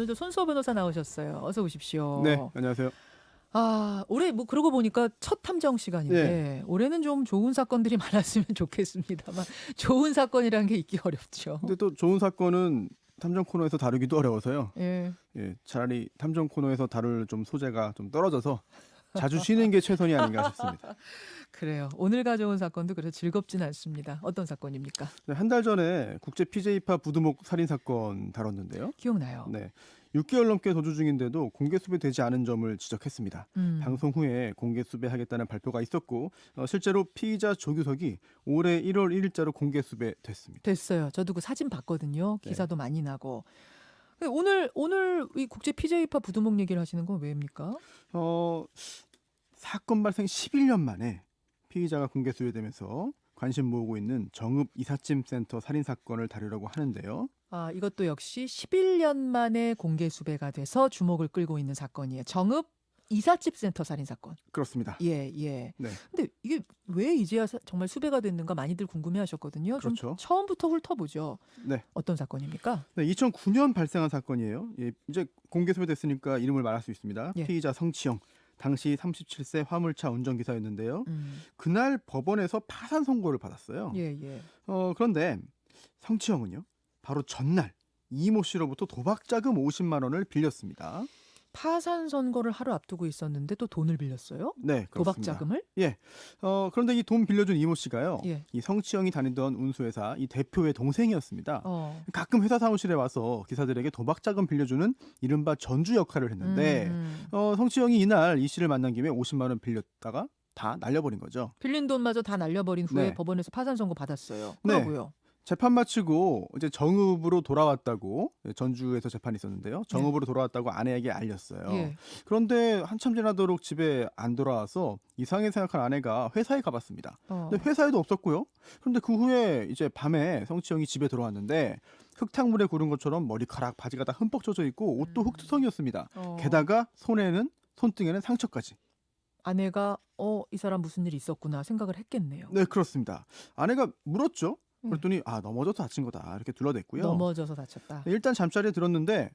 오늘도 손수호 변호사 나오셨어요. 어서 오십시오. 네, 안녕하세요. 올해 뭐 그러고 보니까 첫 탐정 시간인데 예. 올해는 좀 좋은 사건들이 많았으면 좋겠습니다만 좋은 사건이라는 게 있기 어렵죠. 근데 또 좋은 사건은 탐정 코너에서 다루기도 어려워서요. 예. 예, 차라리 탐정 코너에서 다룰 좀 소재가 좀 떨어져서 자주 쉬는 게 최선이 아닌가 싶습니다. 그래요. 오늘 가져온 사건도 그래서 즐겁진 않습니다. 어떤 사건입니까? 네, 한 달 전에 국제 PJ파 부두목 살인 사건 다뤘는데요. 기억나요. 네, 6개월 넘게 도주 중인데도 공개 수배되지 않은 점을 지적했습니다. 방송 후에 공개 수배하겠다는 발표가 있었고 실제로 피의자 조규석이 올해 1월 1일자로 공개 수배됐습니다. 됐어요. 저도 그 사진 봤거든요. 네. 기사도 많이 나고. 근데 오늘 이 국제 PJ파 부두목 얘기를 하시는 건 왜입니까? 사건 발생 11년 만에 피의자가 공개 수배되면서 관심 모으고 있는 정읍 이삿짐 센터 살인 사건을 다루려고 하는데요. 이것도 역시 11년 만에 공개 수배가 돼서 주목을 끌고 있는 사건이에요. 정읍 이삿집 센터 살인 사건. 그렇습니다. 예, 예. 네. 근데 이게 왜 이제야 정말 수배가 됐는가 많이들 궁금해하셨거든요. 좀 그렇죠. 처음부터 훑어보죠. 네. 어떤 사건입니까? 네, 2009년 발생한 사건이에요. 예, 이제 공개 수배됐으니까 이름을 말할 수 있습니다. 예. 피의자 성치영. 당시 37세 화물차 운전기사였는데요. 음, 그날 법원에서 파산 선고를 받았어요. 예, 예. 그런데 성치영은요. 바로 전날 이모 씨로부터 도박 자금 50만 원을 빌렸습니다. 파산 선고를 하루 앞두고 있었는데 또 돈을 빌렸어요? 네, 도박 그렇습니다. 자금을? 예. 그런데 이 돈 빌려준 이모 씨가요. 예. 이 성치영이 다니던 운수회사 이 대표의 동생이었습니다. 어. 가끔 회사 사무실에 와서 기사들에게 도박 자금 빌려주는 이른바 전주 역할을 했는데 성치영이 이날 이 씨를 만난 김에 50만 원 빌렸다가 다 날려버린 거죠. 빌린 돈마저 다 날려버린 후에 네. 법원에서 파산 선고 받았어요. 네. 그러고요. 재판 마치고 이제 정읍으로 돌아왔다고 전주에서 재판이 있었는데요. 정읍으로 돌아왔다고 아내에게 알렸어요. 예. 그런데 한참 지나도록 집에 안 돌아와서 이상하게 생각한 아내가 회사에 가봤습니다. 근데 회사에도 없었고요. 그런데 그 후에 이제 밤에 성치영이 집에 들어왔는데 흙탕물에 구른 것처럼 머리카락, 바지가 다 흠뻑 젖어 있고 옷도 흙투성이었습니다. 게다가 손등에는 상처까지. 아내가 이 사람 무슨 일이 있었구나 생각을 했겠네요. 네, 그렇습니다. 아내가 물었죠. 그랬더니 넘어져서 다친 거다 이렇게 둘러댔고요. 넘어져서 다쳤다. 일단 잠자리에 들었는데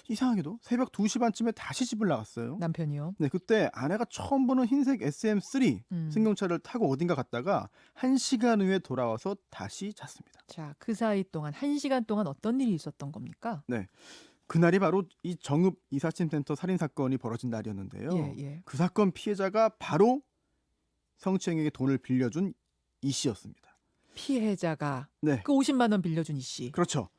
이상하게도 새벽 2시 반쯤에 다시 집을 나갔어요. 남편이요. 네, 그때 아내가 처음 보는 흰색 SM3 승용차를 타고 어딘가 갔다가 1시간 후에 돌아와서 다시 잤습니다. 자, 그 사이 동안 1시간 동안 어떤 일이 있었던 겁니까? 네, 그날이 바로 이 정읍 이삿짐 센터 살인 사건이 벌어진 날이었는데요. 예, 예. 그 사건 피해자가 바로 성치영에게 돈을 빌려준 이 씨였습니다. 피해자가 네, 그 50만 원 빌려준 이 씨. 그렇죠.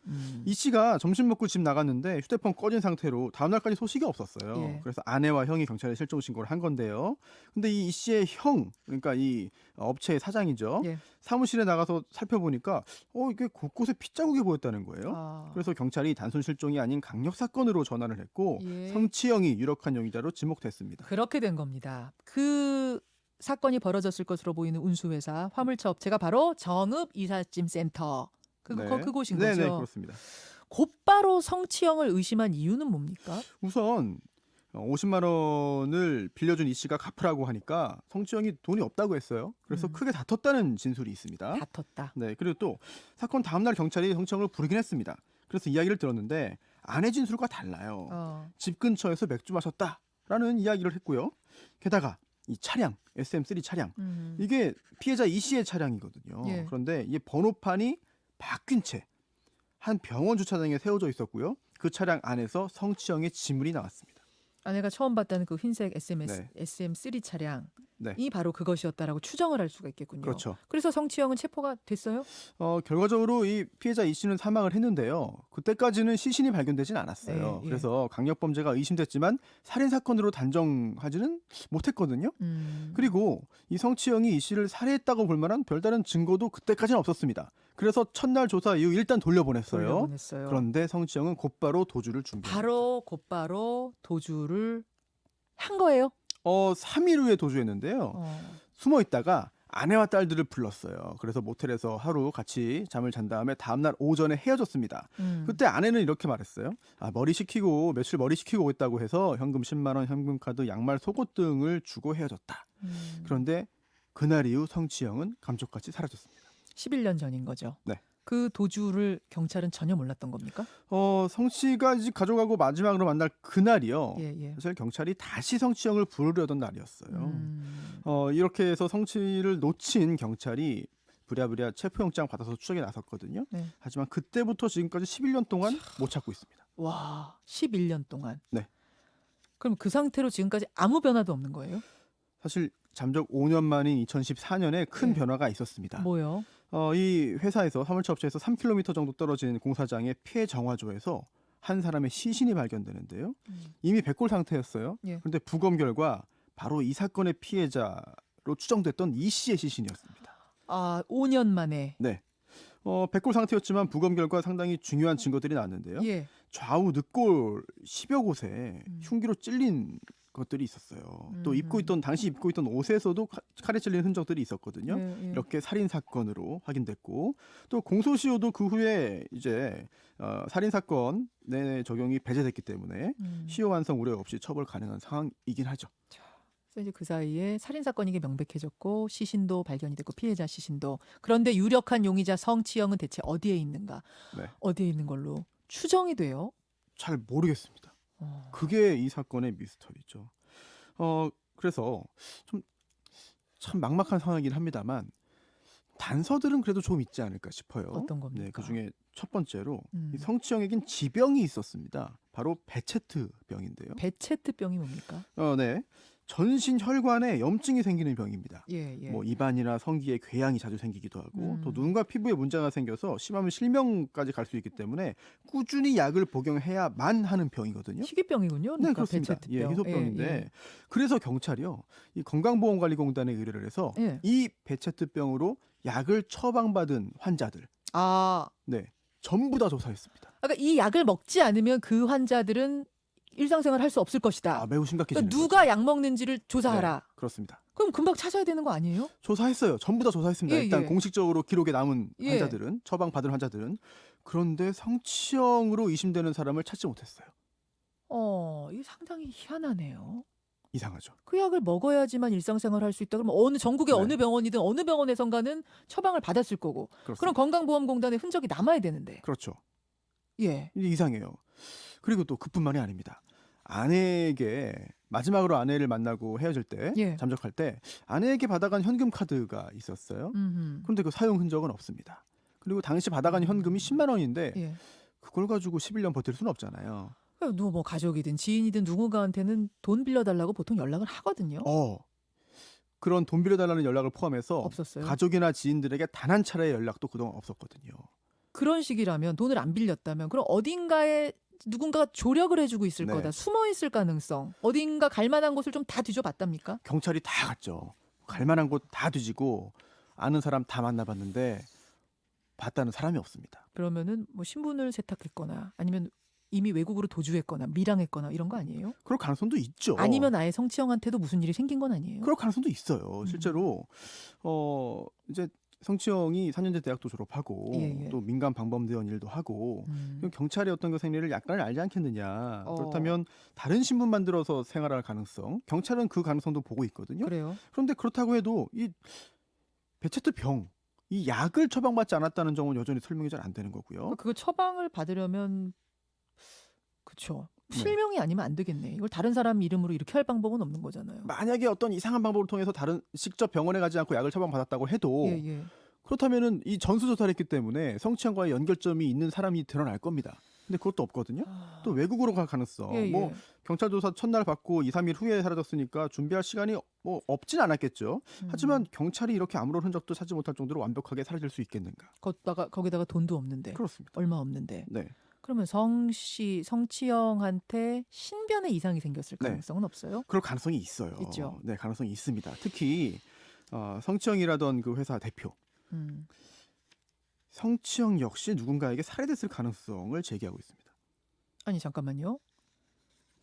이 씨가 점심 먹고 집 나갔는데 휴대폰 꺼진 상태로 다음날까지 소식이 없었어요. 예. 그래서 아내와 형이 경찰에 실종 신고를 한 건데요. 근데 이 씨의 형, 그러니까 이 업체의 사장이죠. 예. 사무실에 나가서 살펴보니까 이게 곳곳에 핏자국이 보였다는 거예요. 그래서 경찰이 단순 실종이 아닌 강력 사건으로 전환을 했고 예. 성치영이 유력한 용의자로 지목됐습니다. 그렇게 된 겁니다. 그 사건이 벌어졌을 것으로 보이는 운수회사 화물차 업체가 바로 정읍 이삿짐 센터. 그곳인 네, 거죠. 네, 그렇습니다. 곧바로 성치영을 의심한 이유는 뭡니까? 우선 50만 원을 빌려준 이 씨가 갚으라고 하니까 성치영이 돈이 없다고 했어요. 그래서 크게 다퉜다는 진술이 있습니다. 다퉜다. 네, 그리고 또 사건 다음날 경찰이 성치영을 부르긴 했습니다. 그래서 이야기를 들었는데 아내 진술과 달라요. 집 근처에서 맥주 마셨다라는 이야기를 했고요. 게다가 이 차량, SM3 차량, 이게 피해자 이 씨의 차량이거든요. 예. 그런데 이 번호판이 바뀐 채 한 병원 주차장에 세워져 있었고요. 그 차량 안에서 성치영의 지문이 나왔습니다. 아내가 처음 봤다는 그 흰색 네. SM3 차량이 네. 바로 그것이었다라고 추정을 할 수가 있겠군요. 그렇죠. 그래서 성치영은 체포가 됐어요? 결과적으로 이 피해자 이 씨는 사망을 했는데요. 그때까지는 시신이 발견되진 않았어요. 예. 그래서 강력범죄가 의심됐지만 살인사건으로 단정하지는 못했거든요. 그리고 이 성치영이 이 씨를 살해했다고 볼 만한 별다른 증거도 그때까지는 없었습니다. 그래서 첫날 조사 이후 일단 돌려보냈어요. 그런데 성치영은 곧바로 도주를 준비합니다. 곧바로 도주를 한 거예요? 3일 후에 도주했는데요. 숨어 있다가 아내와 딸들을 불렀어요. 그래서 모텔에서 하루 같이 잠을 잔 다음에 다음날 오전에 헤어졌습니다. 그때 아내는 이렇게 말했어요. 며칠 머리 식히고 오겠다고 해서 현금 10만 원, 현금카드, 양말, 속옷 등을 주고 헤어졌다. 그런데 그날 이후 성치영은 감쪽같이 사라졌습니다. 11년 전인 거죠. 네. 그 도주를 경찰은 전혀 몰랐던 겁니까? 성씨가 이제 가져가고 마지막으로 만날 그날이요. 예, 예. 사실 경찰이 다시 성치형을 부르려던 날이었어요. 음. 이렇게 해서 성치를 놓친 경찰이 부랴부랴 체포영장 받아서 추적에 나섰거든요. 네. 하지만 그때부터 지금까지 11년 동안 못 찾고 있습니다. 와, 11년 동안. 네. 그럼 그 상태로 지금까지 아무 변화도 없는 거예요? 사실 잠적 5년 만인 2014년에 큰 네. 변화가 있었습니다. 뭐요? 이 회사에서 화물차 업체에서 3km 정도 떨어진 공사장의 폐 정화조에서 한 사람의 시신이 발견되는데요. 이미 백골 상태였어요. 예. 그런데 부검 결과 바로 이 사건의 피해자로 추정됐던 이 씨의 시신이었습니다. 아, 5년 만에. 네. 백골 상태였지만 부검 결과 상당히 중요한 증거들이 나왔는데요. 예. 좌우 늑골 10여 곳에 흉기로 찔린 것들이 있었어요. 또 당시 입고 있던 옷에서도 칼에 찔린 흔적들이 있었거든요. 예, 예. 이렇게 살인 사건으로 확인됐고 또 공소시효도 그 후에 이제 살인 사건의 적용이 배제됐기 때문에 시효 완성 우려 없이 처벌 가능한 상황이긴 하죠. 그래서 이제 그 사이에 살인 사건이 명백해졌고 시신도 발견이 됐고 피해자 시신도. 그런데 유력한 용의자 성치영은 대체 어디에 있는가? 네. 어디에 있는 걸로 추정이 돼요? 잘 모르겠습니다. 그게 이 사건의 미스터리죠. 그래서 참 막막한 상황이긴 합니다만 단서들은 그래도 좀 있지 않을까 싶어요. 어떤 겁니까? 네, 그중에 첫 번째로 이 성치영에겐 지병이 있었습니다. 바로 베체트병인데요. 베체트병이 뭡니까? 네. 전신 혈관에 염증이 생기는 병입니다. 예, 예. 뭐 입안이나 성기에 궤양이 자주 생기기도 하고 음. 또 눈과 피부에 문제가 생겨서 심하면 실명까지 갈 수 있기 때문에 꾸준히 약을 복용해야만 하는 병이거든요. 희귀병이군요. 네, 그러니까 그렇습니다. 베체트병. 예, 희소병인데 예, 예. 그래서 경찰이요, 이 건강보험관리공단에 의뢰를 해서 예. 이 베체트병으로 약을 처방받은 환자들, 아, 네, 전부 다 조사했습니다. 그러니까 이 약을 먹지 않으면 그 환자들은 일상생활 할 수 없을 것이다. 매우 심각해지는 그러니까 누가 약 먹는지를 조사하라. 네, 그렇습니다. 그럼 금방 찾아야 되는 거 아니에요? 조사했어요. 전부 다 조사했습니다. 예, 일단 예. 공식적으로 기록에 남은 예. 환자들은, 처방받은 환자들은. 그런데 성치형으로 의심되는 사람을 찾지 못했어요. 이게 상당히 희한하네요. 이상하죠. 그 약을 먹어야지만 일상생활 할 수 있다. 그러면 전국의 네. 어느 병원이든 어느 병원에선가는 처방을 받았을 거고. 그렇습니다. 그럼 건강보험공단의 흔적이 남아야 되는데. 그렇죠. 예. 이게 이상해요. 그리고 또 그뿐만이 아닙니다. 아내에게 마지막으로 아내를 만나고 헤어질 때, 예. 잠적할 때 아내에게 받아간 현금 카드가 있었어요. 그런데 그 사용 흔적은 없습니다. 그리고 당시 받아간 현금이 10만 원인데 예. 그걸 가지고 11년 버틸 수는 없잖아요. 뭐 가족이든 지인이든 누군가한테는 돈 빌려달라고 보통 연락을 하거든요. 그런 돈 빌려달라는 연락을 포함해서 없었어요. 가족이나 지인들에게 단 한 차례의 연락도 그동안 없었거든요. 그런 식이라면 돈을 안 빌렸다면 그럼 어딘가에 누군가가 조력을 해주고 있을 네. 거다. 숨어 있을 가능성. 어딘가 갈 만한 곳을 좀 다 뒤져봤답니까? 경찰이 다 갔죠. 갈 만한 곳 다 뒤지고 아는 사람 다 만나봤는데 봤다는 사람이 없습니다. 그러면은 뭐 신분을 세탁했거나 아니면 이미 외국으로 도주했거나 밀항했거나 이런 거 아니에요? 그럴 가능성도 있죠. 아니면 아예 성치영한테도 무슨 일이 생긴 건 아니에요? 그럴 가능성도 있어요. 실제로 이제 성치영이 4년제 대학도 졸업하고 예, 예. 또 민간 방범대원 일도 하고 그럼 경찰의 어떤 그 생리를 약간은 알지 않겠느냐. 그렇다면 다른 신분 만들어서 생활할 가능성, 경찰은 그 가능성도 보고 있거든요. 그래요? 그런데 그렇다고 해도 이 베체트병, 이 약을 처방받지 않았다는 점은 여전히 설명이 잘 안 되는 거고요. 그거 처방을 받으려면 그쵸. 네. 실명이 아니면 안 되겠네. 이걸 다른 사람 이름으로 이렇게 할 방법은 없는 거잖아요. 만약에 어떤 이상한 방법을 통해서 직접 병원에 가지 않고 약을 처방받았다고 해도 예, 예. 그렇다면은 이 전수조사를 했기 때문에 성치형과의 연결점이 있는 사람이 드러날 겁니다. 근데 그것도 없거든요. 또 외국으로 갈 가능성. 예, 예. 뭐 경찰 조사 첫날 받고 2, 3일 후에 사라졌으니까 준비할 시간이 뭐 없진 않았겠죠. 하지만 경찰이 이렇게 아무런 흔적도 찾지 못할 정도로 완벽하게 사라질 수 있겠는가? 거기다가 돈도 없는데. 그렇습니다. 얼마 없는데. 네. 그러면 성치영한테 신변에 이상이 생겼을 네. 가능성은 없어요? 그럴 가능성이 있어요. 있죠. 네, 가능성이 있습니다. 특히 성치형이라던 그 회사 대표 성치형 역시 누군가에게 살해됐을 가능성을 제기하고 있습니다. 아니 잠깐만요.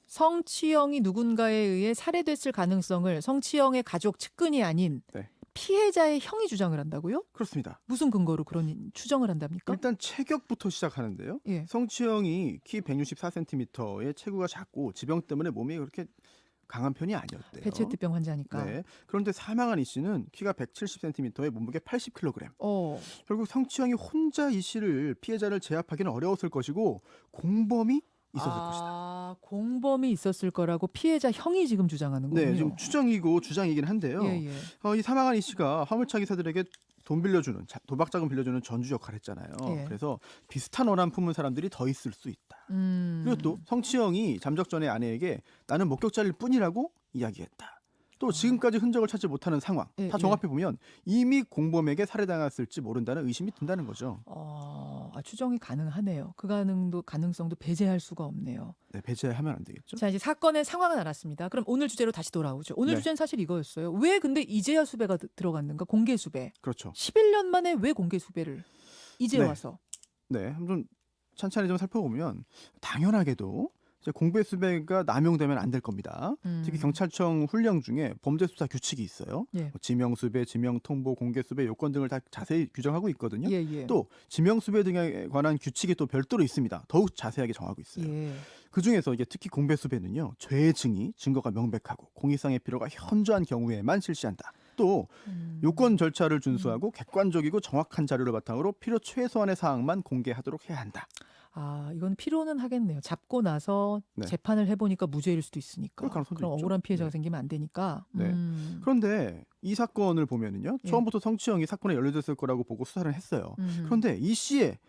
성치영이 누군가에 의해 살해됐을 가능성을 성치영의 가족 측근이 아닌 네. 피해자의 형이 주장을 한다고요? 그렇습니다. 무슨 근거로 그런 추정을 한답니까? 일단 체격부터 시작하는데요. 예. 성치형이 키 164cm에 체구가 작고 지병 때문에 몸이 그렇게 강한 편이 아니었대요. 페체트병 환자니까. 네. 그런데 사망한 이 씨는 키가 170cm에 몸무게 80kg. 어. 결국 성추행이 혼자 이 씨를 피해자를 제압하기는 어려웠을 것이고 공범이 있었을 것이다. 공범이 있었을 거라고 피해자 형이 지금 주장하는 거군요. 네, 좀 추정이고 주장이긴 한데요. 예, 예. 이 사망한 이 씨가 화물차 기사들에게 돈 빌려주는 도박 자금 빌려주는 전주 역할을 했잖아요. 예. 그래서 비슷한 원한 품은 사람들이 더 있을 수 있다. 그리고 또 성치영이 잠적 전에 아내에게 나는 목격자일 뿐이라고 이야기했다. 또 지금까지 흔적을 찾지 못하는 상황 예, 다 종합해 보면 이미 공범에게 살해당했을지 모른다는 의심이 든다는 거죠. 추정이 가능하네요. 그 가능성도 배제할 수가 없네요. 네, 배제하면 안 되겠죠. 자, 이제 사건의 상황은 알았습니다. 그럼 오늘 주제로 다시 돌아오죠. 오늘 네. 주제는 사실 이거였어요. 왜 근데 이제야 수배가 들어갔는가? 공개 수배. 그렇죠. 11년 만에 왜 공개 수배를 이제 네. 와서? 네, 한번 찬찬히 좀 살펴보면 당연하게도 이제 공개 수배가 남용되면 안 될 겁니다. 특히 경찰청 훈령 중에 범죄 수사 규칙이 있어요. 예. 지명 수배, 지명 통보, 공개 수배 요건 등을 다 자세히 규정하고 있거든요. 예, 예. 또 지명 수배 등에 관한 규칙이 또 별도로 있습니다. 더욱 자세하게 정하고 있어요. 예. 그 중에서 이게 특히 공개 수배는요, 죄의 증거가 명백하고 공익상의 필요가 현저한 경우에만 실시한다. 또 요건 절차를 준수하고 객관적이고 정확한 자료를 바탕으로 필요 최소한의 사항만 공개하도록 해야 한다. 이건 필요는 하겠네요. 잡고 나서 네. 재판을 해보니까 무죄일 수도 있으니까. 그럴 가능성도 그럼 있죠. 억울한 피해자가 네. 생기면 안 되니까. 네. 그런데 이 사건을 보면은요, 예. 처음부터 성추행이 사건에 연루됐을 거라고 보고 수사를 했어요. 그런데 이 씨의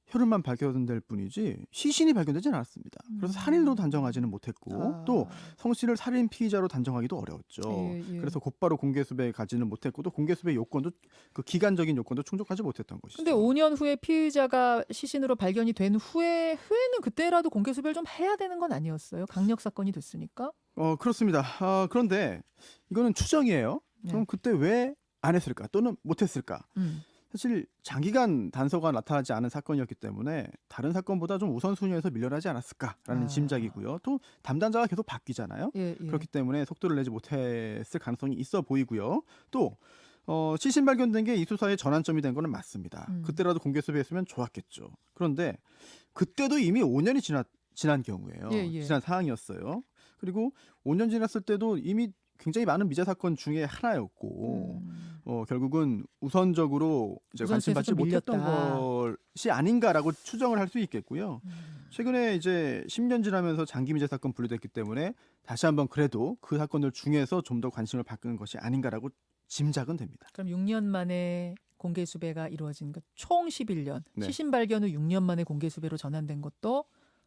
혈흔만 발견될 뿐이지 시신이 발견되지는 않았습니다. 그래서 살인으로 단정하지는 못했고 또 성 씨를 살인 피의자로 단정하기도 어려웠죠. 예, 예. 그래서 곧바로 공개 수배에 가지는 못했고 또 공개 수배 요건도 그 기간적인 요건도 충족하지 못했던 것이죠. 근데 5년 후에 피의자가 시신으로 발견이 된 후에는 그때라도 공개 수배를 좀 해야 되는 건 아니었어요? 강력 사건이 됐으니까. 그렇습니다. 그런데 이거는 추정이에요. 네. 그럼 그때 왜 안 했을까 또는 못했을까? 사실 장기간 단서가 나타나지 않은 사건이었기 때문에 다른 사건보다 좀 우선순위에서 밀려나지 않았을까라는 짐작이고요. 또 담당자가 계속 바뀌잖아요. 예, 예. 그렇기 때문에 속도를 내지 못했을 가능성이 있어 보이고요. 또 시신 발견된 게 이 수사의 전환점이 된 거는 맞습니다. 그때라도 공개 수배했으면 좋았겠죠. 그런데 그때도 이미 5년이 지난 경우예요. 예, 예. 지난 상황이었어요. 그리고 5년 지났을 때도 이미 굉장히 많은 미제 사건 중에 하나였고 결국은 우선적으로 이제 관심받지 좀 못했던 밀렸다. 것이 아닌가라고 추정을 할 수 있겠고요. 최근에 이제 10년 지나면서 장기 미제 사건 분류됐기 때문에 다시 한번 그래도 그 사건들 중에서 좀 더 관심을 받는 것이 아닌가라고 짐작은 됩니다. 그럼 6년 만에 공개 수배가 이루어진 것 총 11년. 네. 시신 발견 후 6년 만에 공개 수배로 전환된 것도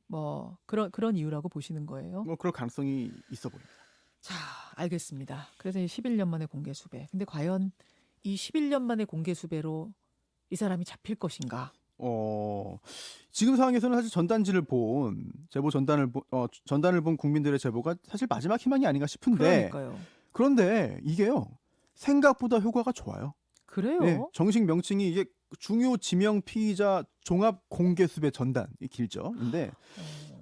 뭐 그런 이유라고 보시는 거예요? 뭐 그럴 가능성이 있어 보입니다. 자, 알겠습니다. 그래서 11년 만에 공개 수배. 근데 과연 이 11년 만에 공개 수배로 이 사람이 잡힐 것인가? 지금 상황에서는 사실 전단을 본 국민들의 제보가 사실 마지막 희망이 아닌가 싶은데 그러니까요. 그런데 이게요 생각보다 효과가 좋아요. 그래요? 네, 정식 명칭이 이게 중요 지명 피의자 종합 공개 수배 전단이 길죠. 근데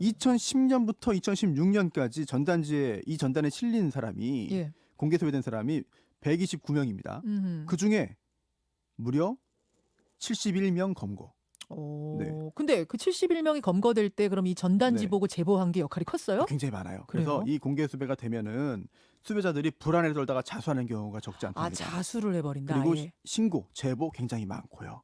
2010년부터 2016년까지 이 전단에 실린 사람이 예. 공개 수배된 사람이 129명입니다. 그 중에 무려 71명 검거. 네. 근데 그 71명이 검거될 때 그럼 이 전단지 네. 보고 제보한 게 역할이 컸어요? 굉장히 많아요. 그래요? 그래서 이 공개 수배가 되면은 수배자들이 불안에 떨다가 자수하는 경우가 적지 않답니다. 자수를 해버린다. 그리고 아예. 신고, 제보 굉장히 많고요.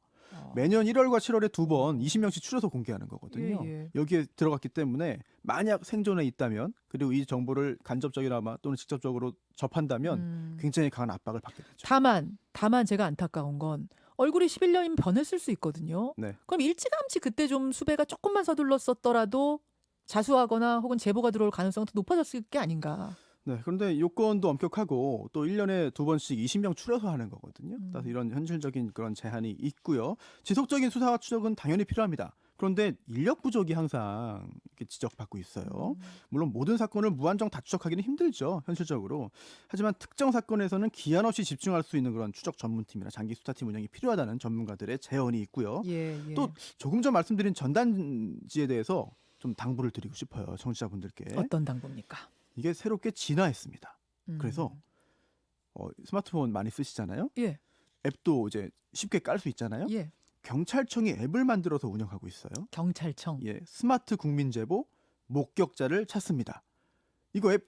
매년 1월과 7월에 2번 20명씩 추려서 공개하는 거거든요. 예. 여기에 들어갔기 때문에 만약 생존에 있다면 그리고 이 정보를 간접적이나마 또는 직접적으로 접한다면 굉장히 강한 압박을 받게 되죠. 다만 제가 안타까운 건 얼굴이 11년이면 변했을 수 있거든요. 네. 그럼 일찌감치 그때 좀 수배가 조금만 서둘렀었더라도 자수하거나 혹은 제보가 들어올 가능성은 더 높아졌을 게 아닌가. 네, 그런데 요건도 엄격하고 또 1년에 2번씩 20명 추려서 하는 거거든요. 따라서 이런 현실적인 그런 제한이 있고요. 지속적인 수사와 추적은 당연히 필요합니다. 그런데 인력 부족이 항상 이렇게 지적받고 있어요. 물론 모든 사건을 무한정 다 추적하기는 힘들죠, 현실적으로. 하지만 특정 사건에서는 기한 없이 집중할 수 있는 그런 추적 전문팀이나 장기 수사팀 운영이 필요하다는 전문가들의 제언이 있고요. 예. 또 조금 전 말씀드린 전단지에 대해서 좀 당부를 드리고 싶어요, 청취자분들께. 어떤 당부입니까? 이게 새롭게 진화했습니다. 그래서 스마트폰 많이 쓰시잖아요. 예. 앱도 이제 쉽게 깔 수 있잖아요. 예. 경찰청이 앱을 만들어서 운영하고 있어요. 경찰청. 예, 스마트 국민제보 목격자를 찾습니다. 이거 앱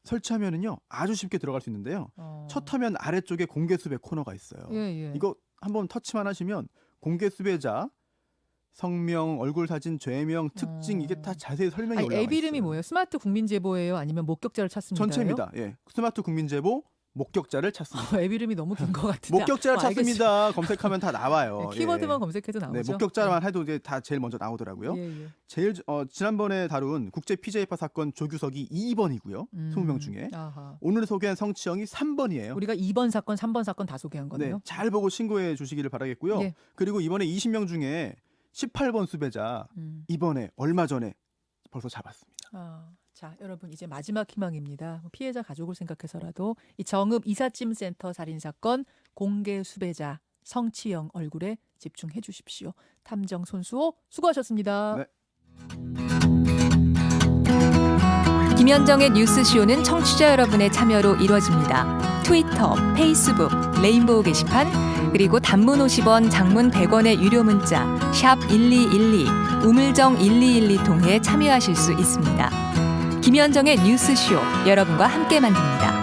설치하면은요 아주 쉽게 들어갈 수 있는데요. 첫 화면 아래쪽에 공개 수배 코너가 있어요. 예. 이거 한번 터치만 하시면 공개 수배자 성명, 얼굴 사진, 죄명, 특징 이게 다 자세히 설명이 아니, 올라와 있어요. 앱 이름이 뭐예요? 스마트 국민 제보예요? 아니면 목격자를 찾습니다예요? 전체입니다. 예, 스마트 국민 제보 목격자를 찾습니다. 앱 이름이 너무 긴 것 같은데. 목격자를 알겠습니다. 찾습니다. 검색하면 다 나와요. 네, 키워드만 예. 검색해도 나오죠. 네, 목격자만 해도 이제 다 제일 먼저 나오더라고요. 예. 제일 지난번에 다룬 국제 피자이파 사건 조규석이 2번이고요. 20명 중에. 아하. 오늘 소개한 성치영이 3번이에요. 우리가 2번 사건, 3번 사건 다 소개한 거네요. 네, 잘 보고 신고해 주시기를 바라겠고요. 예. 그리고 이번에 20명 중에 18번 수배자 이번에 얼마 전에 벌써 잡았습니다. 자, 여러분 이제 마지막 희망입니다. 피해자 가족을 생각해서라도 이 정읍 이삿짐 센터 살인 사건 공개 수배자 성치영 얼굴에 집중해 주십시오. 탐정 손수호 수고하셨습니다. 네. 김현정의 뉴스쇼는 청취자 여러분의 참여로 이루어집니다. 트위터, 페이스북, 레인보우 게시판, 그리고 단문 50원, 장문 100원의 유료 문자 샵 1212, 우물정 1212 통해 참여하실 수 있습니다. 김현정의 뉴스쇼, 여러분과 함께 만듭니다.